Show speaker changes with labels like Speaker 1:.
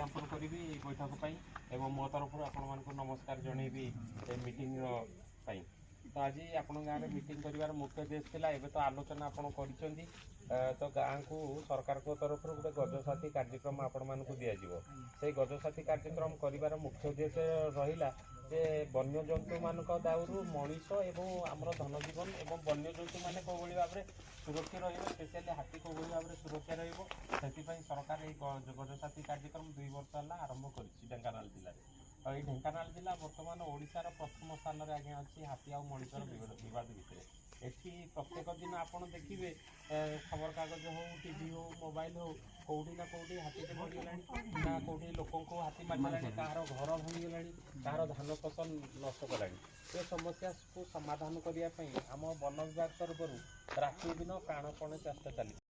Speaker 1: ज्ञापन करी बैठक एवं मो तरफ आपण नमस्कार जनईबी मीटिंग तो आज आपण गाँव में मीटिंग कर मुख्य उद्देश्य था एवं तो आलोचना आपड़ कर तो गाँव को सरकार को तरफ गोटे गजसाथी कार्यक्रम आपण मानक दिज्व से गजसाथी कार्यक्रम कर मुख्य उद्देश्य रहा जे वन्यजंतु मान दाउरू मनीष एवं आमर धनजीवन एवं वन्यजंतु मैंने कौ भाव में सुरक्षा रेसियाली हाथी कौ भाव में सुरक्षा रही सरकार ये गजसाथी कार्यक्रम 2 वर्ष है आरंभ कर ढेंकानाल जिले में। ये ढेंकानाल जिला बर्तमान ओडिशार प्रथम स्थान में आज्ञा अच्छी हाथी आ मनीषर बद भितर एटी प्रत्येक दिन आपड़ देखिए खबर कागज हो टीवी हो मोबाइल हो कौटी ना कौटी हाथीटे मरीगला ना कौटी लोक हाथी मारिला कहार घर भांगीगला कहार धान फसल नष्ट कला ये समस्या को समाधान करने आम वन विभाग तरफ राति दिन प्राणपण चेष्टा चली